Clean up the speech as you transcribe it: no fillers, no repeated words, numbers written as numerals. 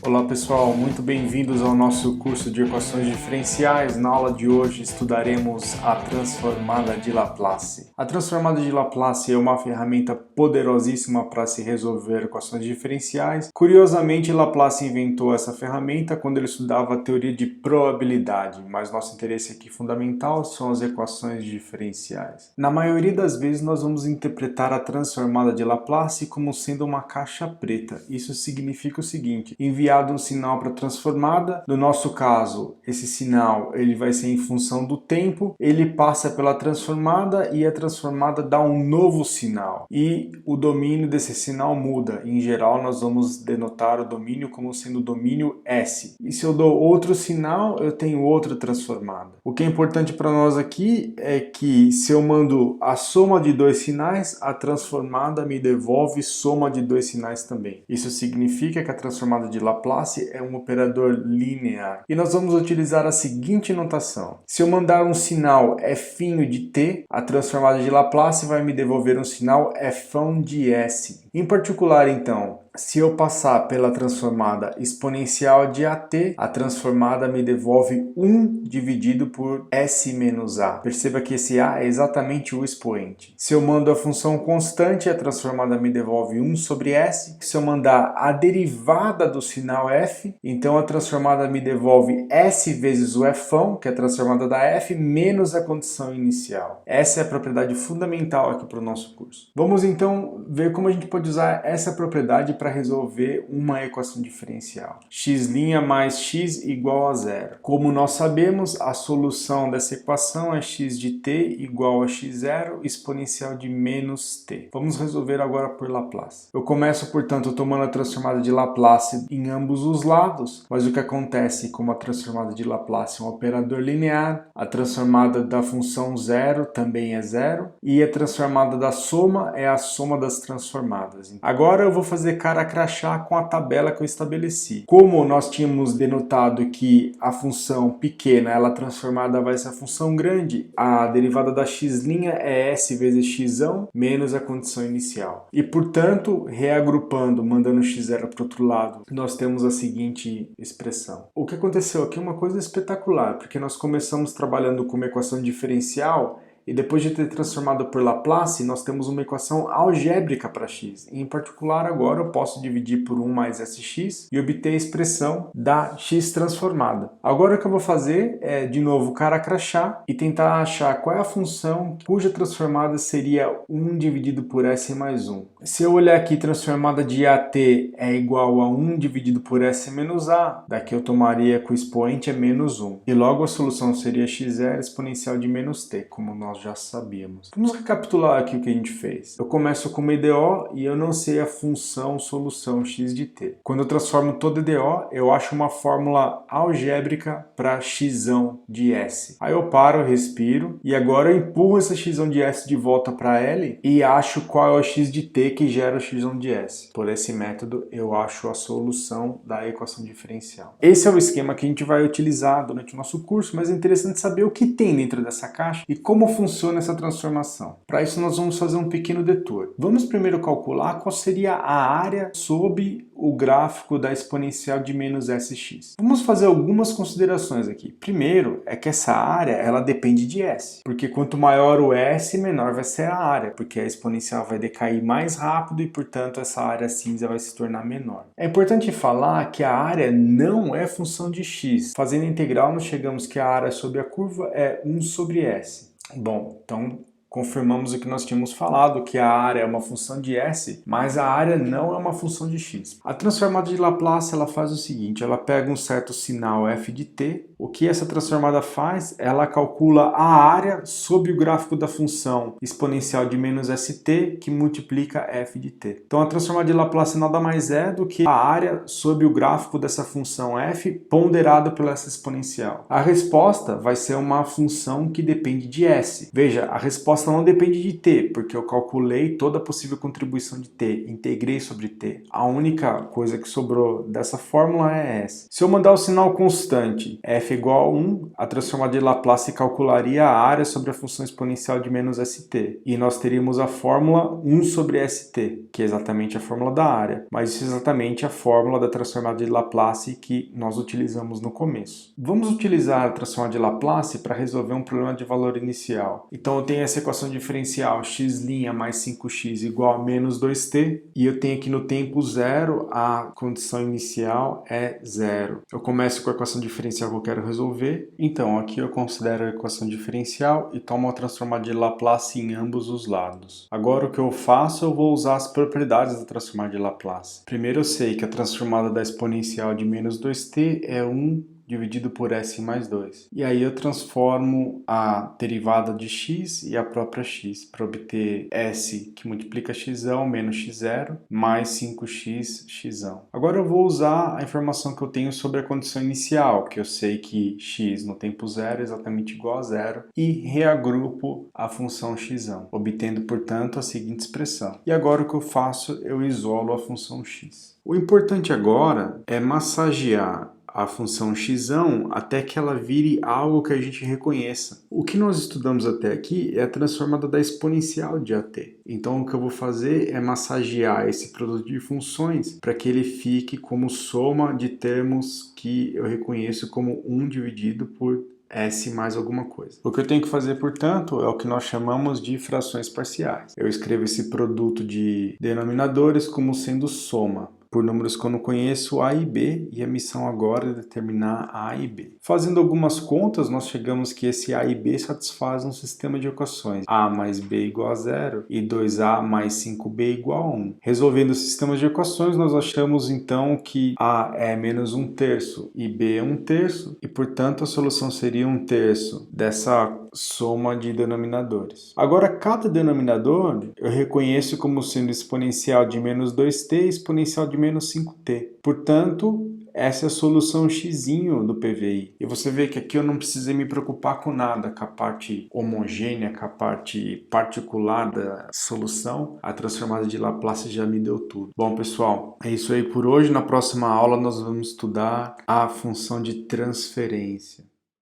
Olá pessoal, muito bem-vindos ao nosso curso de equações diferenciais. Na aula de hoje estudaremos a transformada de Laplace. A transformada de Laplace é uma ferramenta poderosíssima para se resolver equações diferenciais. Curiosamente, Laplace inventou essa ferramenta quando ele estudava a teoria de probabilidade, mas nosso interesse aqui fundamental são as equações diferenciais. Na maioria das vezes nós vamos interpretar a transformada de Laplace como sendo uma caixa preta. Isso significa o seguinte: enviado um sinal para a transformada, no nosso caso, esse sinal ele vai ser em função do tempo, ele passa pela transformada e a transformada dá um novo sinal e o domínio desse sinal muda. Em geral, nós vamos denotar o domínio como sendo o domínio S. E se eu dou outro sinal, eu tenho outra transformada. O que é importante para nós aqui é que se eu mando a soma de dois sinais, a transformada me devolve soma de dois sinais também. Isso significa que a transformada de Laplace é um operador linear. E nós vamos utilizar a seguinte notação. Se eu mandar um sinal f de t, a transformada de Laplace vai me devolver um sinal f de s. Em particular, então, se eu passar pela transformada exponencial de AT, a transformada me devolve 1 dividido por S menos A. Perceba que esse A é exatamente o expoente. Se eu mando a função constante, a transformada me devolve 1 sobre S. Se eu mandar a derivada do sinal F, então a transformada me devolve S vezes o F, que é a transformada da F, menos a condição inicial. Essa é a propriedade fundamental aqui para o nosso curso. Vamos então ver como a gente pode usar essa propriedade para resolver uma equação diferencial. X' mais x igual a zero. Como nós sabemos, a solução dessa equação é x de t igual a x0 exponencial de menos t. Vamos resolver agora por Laplace. Eu começo, portanto, tomando a transformada de Laplace em ambos os lados, mas o que acontece como a transformada de Laplace é um operador linear, a transformada da função zero também é zero, e a transformada da soma é a soma das transformadas. Agora eu vou fazer cara crachá com a tabela que eu estabeleci. Como nós tínhamos denotado que a função pequena, ela transformada vai ser a função grande, a derivada da x' é s vezes x menos a condição inicial. E, portanto, reagrupando, mandando x0 para o outro lado, nós temos a seguinte expressão. O que aconteceu aqui é uma coisa espetacular, porque nós começamos trabalhando com uma equação diferencial e depois de ter transformado por Laplace, nós temos uma equação algébrica para x. Em particular, agora eu posso dividir por 1 mais sx e obter a expressão da x transformada. Agora o que eu vou fazer é, de novo, cara crachá e tentar achar qual é a função cuja transformada seria 1 dividido por s mais 1. Se eu olhar aqui, transformada de AT é igual a 1 dividido por s menos a, daqui eu tomaria que o expoente é menos 1. E logo a solução seria x0 exponencial de menos t, como nós já sabíamos. Vamos recapitular aqui o que a gente fez. Eu começo com uma EDO e eu não sei a função solução x de t. Quando eu transformo toda EDO, eu acho uma fórmula algébrica para x de s. Aí eu paro, respiro e agora eu empurro essa x de s de volta para L e acho qual é o x de t que gera o x de s. Por esse método eu acho a solução da equação diferencial. Esse é o esquema que a gente vai utilizar durante o nosso curso, mas é interessante saber o que tem dentro dessa caixa e como funciona essa transformação. Para isso nós vamos fazer um pequeno detour. Vamos primeiro calcular qual seria a área sob o gráfico da exponencial de menos sx. Vamos fazer algumas considerações aqui. Primeiro é que essa área ela depende de s, porque quanto maior o s, menor vai ser a área, porque a exponencial vai decair mais rápido e, portanto, essa área cinza vai se tornar menor. É importante falar que a área não é função de x. Fazendo a integral, nós chegamos que a área sobre a curva é 1 sobre s. Bom, então confirmamos o que nós tínhamos falado, que a área é uma função de s, mas a área não é uma função de x. A transformada de Laplace ela faz o seguinte, ela pega um certo sinal f de t, o que essa transformada faz? Ela calcula a área sob o gráfico da função exponencial de menos st, que multiplica f de t. Então a transformada de Laplace nada mais é do que a área sob o gráfico dessa função f ponderada por essa exponencial. A resposta vai ser uma função que depende de s. Veja, a resposta não depende de t, porque eu calculei toda a possível contribuição de t, integrei sobre t. A única coisa que sobrou dessa fórmula é s. Se eu mandar o sinal constante f f igual a 1, a transformada de Laplace calcularia a área sobre a função exponencial de menos st. E nós teríamos a fórmula 1 sobre st, que é exatamente a fórmula da área, mas isso é exatamente a fórmula da transformada de Laplace que nós utilizamos no começo. Vamos utilizar a transformada de Laplace para resolver um problema de valor inicial. Então eu tenho essa equação diferencial x' mais 5x igual a menos 2t, e eu tenho aqui no tempo zero a condição inicial é zero. Eu começo com a equação diferencial que eu quero resolver, então aqui eu considero a equação diferencial e tomo a transformada de Laplace em ambos os lados. Agora o que eu faço, eu vou usar as propriedades da transformada de Laplace. Primeiro eu sei que a transformada da exponencial de menos 2t é 1 dividido por s mais 2. E aí eu transformo a derivada de x e a própria x para obter s que multiplica x menos x0 mais 5x x. Agora eu vou usar a informação que eu tenho sobre a condição inicial, que eu sei que x no tempo zero é exatamente igual a zero, e reagrupo a função x, obtendo, portanto, a seguinte expressão. E agora o que eu faço? Eu isolo a função x. O importante agora é massagear a função x até que ela vire algo que a gente reconheça. O que nós estudamos até aqui é a transformada da exponencial de at. Então o que eu vou fazer é massagear esse produto de funções para que ele fique como soma de termos que eu reconheço como 1 dividido por s mais alguma coisa. O que eu tenho que fazer, portanto, é o que nós chamamos de frações parciais. Eu escrevo esse produto de denominadores como sendo soma por números que eu não conheço, a e b, e a missão agora é determinar a e b. Fazendo algumas contas, nós chegamos que esse a e b satisfaz um sistema de equações a mais b igual a 0 e 2a mais 5b igual a 1. Resolvendo os sistemas de equações, nós achamos então que a é menos 1/3 e b é 1/3, e portanto a solução seria 1/3 dessa soma de denominadores. Agora, cada denominador eu reconheço como sendo exponencial de menos 2t e exponencial de menos 5t. Portanto, essa é a solução x do PVI. E você vê que aqui eu não precisei me preocupar com nada, com a parte homogênea, com a parte particular da solução. A transformada de Laplace já me deu tudo. Bom, pessoal, é isso aí por hoje. Na próxima aula nós vamos estudar a função de transferência.